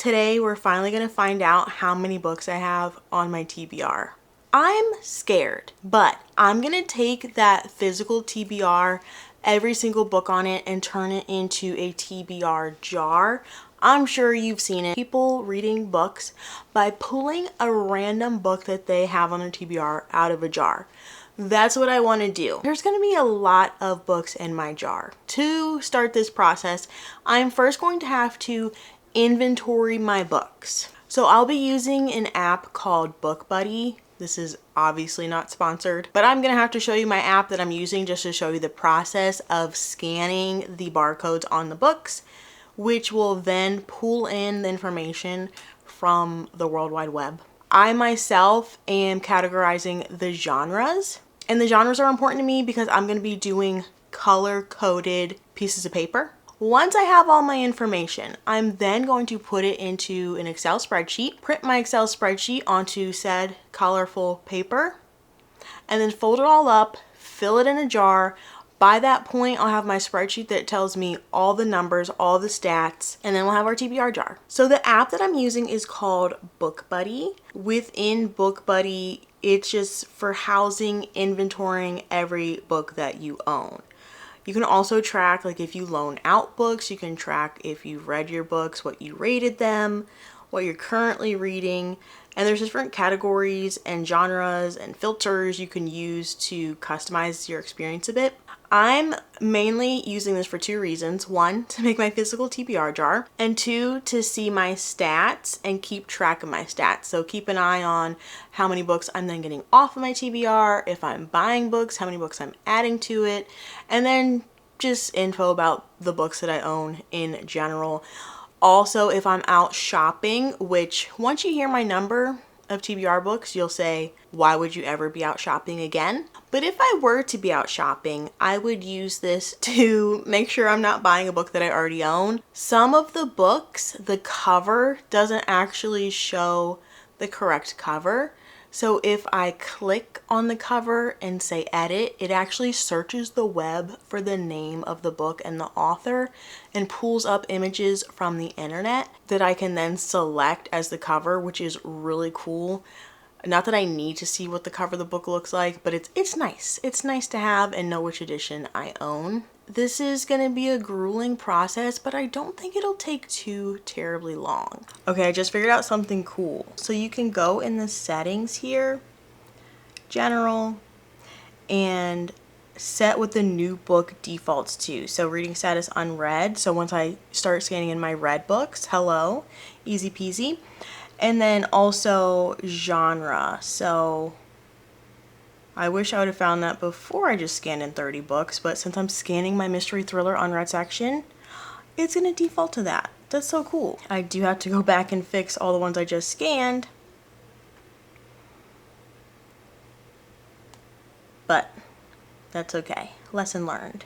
Today we're finally going to find out how many books I have on my TBR. I'm scared, but I'm going to take that physical TBR, every single book on it, and turn it into a TBR jar. I'm sure you've seen it. People reading books by pulling a random book that they have on their TBR out of a jar. That's what I want to do. There's going to be a lot of books in my jar. To start this process, I'm first going to have to inventory my books. So I'll be using an app called BookBuddy. This is obviously not sponsored, but I'm going to have to show you my app that I'm using just to show you the process of scanning the barcodes on the books, which will then pull in the information from the World Wide Web. I myself am categorizing the genres, and the genres are important to me because I'm going to be doing color-coded pieces of paper. Once I have all my information, I'm then going to put it into an Excel spreadsheet, print my Excel spreadsheet onto said colorful paper, and then fold it all up, fill it in a jar. By that point, I'll have my spreadsheet that tells me all the numbers, all the stats, and then we'll have our TBR jar. So the app that I'm using is called BookBuddy. Within BookBuddy, it's just for housing, inventorying every book that you own. You can also track, like if you loan out books, you can track if you've read your books, what you rated them, what you're currently reading, and there's different categories and genres and filters you can use to customize your experience a bit. I'm mainly using this for two reasons. One, to make my physical TBR jar, and two, to see my stats and keep track of my stats. So keep an eye on how many books I'm then getting off of my TBR, if I'm buying books, how many books I'm adding to it, and then just info about the books that I own in general. Also, if I'm out shopping, which once you hear my number of TBR books, you'll say, why would you ever be out shopping again? But if I were to be out shopping, I would use this to make sure I'm not buying a book that I already own. Some of the books, the cover doesn't actually show the correct cover. So if I click on the cover and say edit, it actually searches the web for the name of the book and the author and pulls up images from the internet that I can then select as the cover, which is really cool. Not that I need to see what the cover of the book looks like, but it's nice. It's nice to have and know which edition I own. This is going to be a grueling process, but I don't think it'll take too terribly long. Okay, I just figured out something cool. So you can go in the settings here, general, and set what the new book defaults to. So reading status unread. So once I start scanning in my read books, hello, easy peasy. And then also genre. So I wish I would have found that before I just scanned in 30 books, but since I'm scanning my mystery thriller unread section, it's going to default to that. That's so cool. I do have to go back and fix all the ones I just scanned, but that's okay. Lesson learned.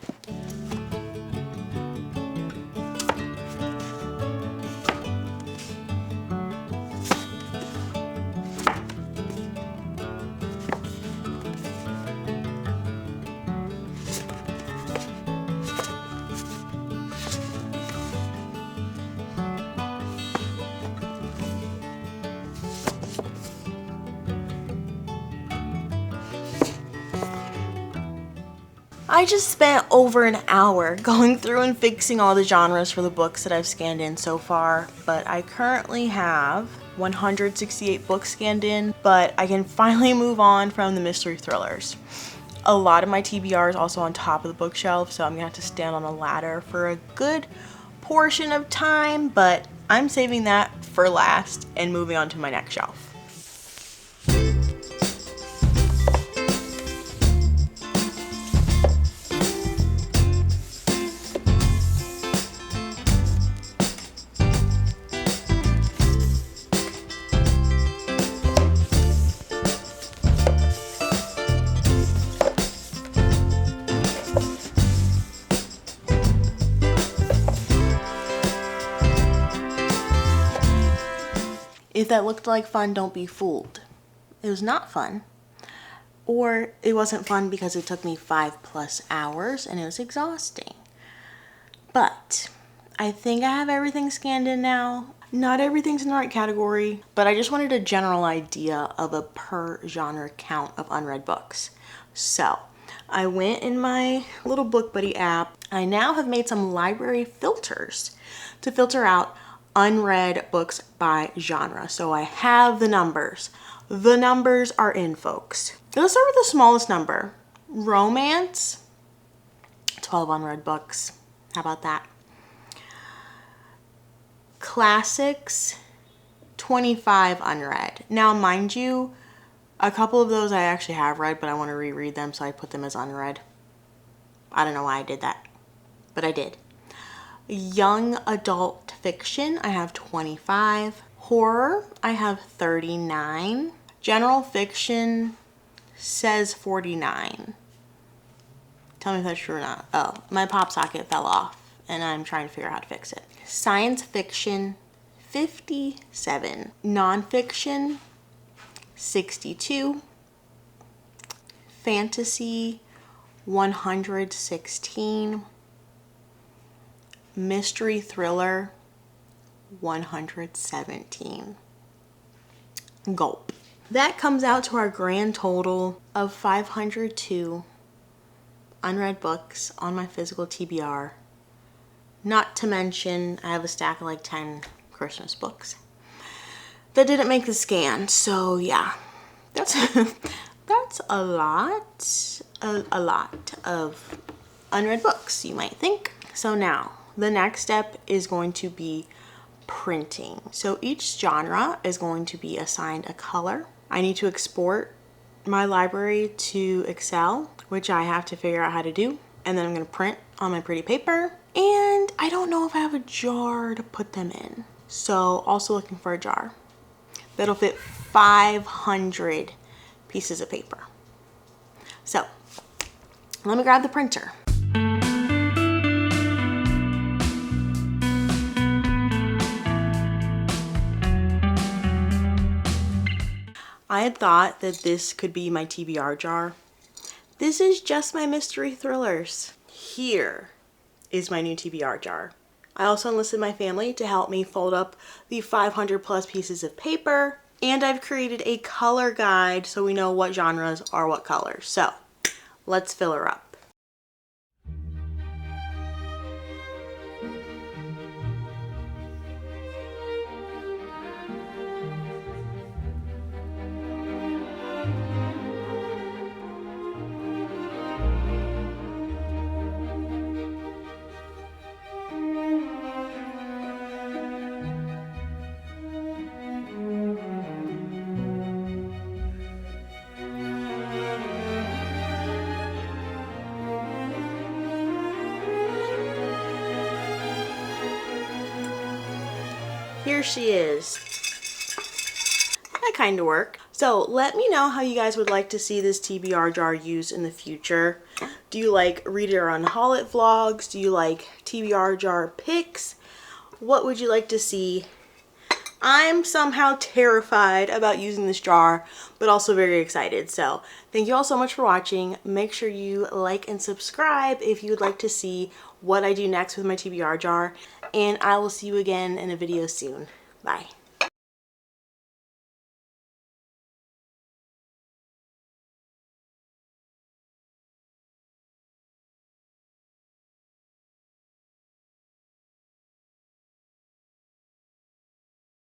I just spent over an hour going through and fixing all the genres for the books that I've scanned in so far, but I currently have 168 books scanned in, but I can finally move on from the mystery thrillers. A lot of my TBR is also on top of the bookshelf, so I'm gonna have to stand on a ladder for a good portion of time, but I'm saving that for last and moving on to my next shelf. If that looked like fun, don't be fooled. It was not fun. Or it wasn't fun because it took me 5+ hours and it was exhausting. But I think I have everything scanned in now. Not everything's in the right category, but I just wanted a general idea of a per genre count of unread books. So I went in my little BookBuddy app. I now have made some library filters to filter out unread books by genre. So I have the numbers. The numbers are in, folks. Let's start with the smallest number. Romance, 12 unread books. How about that? Classics, 25 unread. Now, mind you, a couple of those I actually have read, but I want to reread them, so I put them as unread. I don't know why I did that, but I did. Young adult fiction, I have 25. Horror, I have 39. General fiction says 49. Tell me if that's true or not. Oh, my pop socket fell off, and I'm trying to figure out how to fix it. Science fiction, 57. Nonfiction, 62. Fantasy, 116. Mystery thriller, 117. Gulp. That comes out to our grand total of 502 unread books on my physical TBR. Not to mention, I have a stack of like 10 Christmas books that didn't make the scan. So yeah, that's a lot of unread books, you might think. So now the next step is going to be printing. So each genre is going to be assigned a color. I need to export my library to Excel, which I have to figure out how to do. And then I'm going to print on my pretty paper. And I don't know if I have a jar to put them in. So also looking for a jar that'll fit 500 pieces of paper. So let me grab the printer. I had thought that this could be my TBR jar. This is just my mystery thrillers. Here is my new TBR jar. I also enlisted my family to help me fold up the 500 plus pieces of paper, and I've created a color guide so we know what genres are what colors. So let's fill her up. Here she is. That kind of worked. So let me know how you guys would like to see this TBR jar used in the future. Do you like read it or unhaul it vlogs? Do you like TBR jar pics? What would you like to see? I'm somehow terrified about using this jar, but also very excited. So thank you all so much for watching. Make sure you like and subscribe if you would like to see what I do next with my TBR jar. And I will see you again in a video soon. Bye.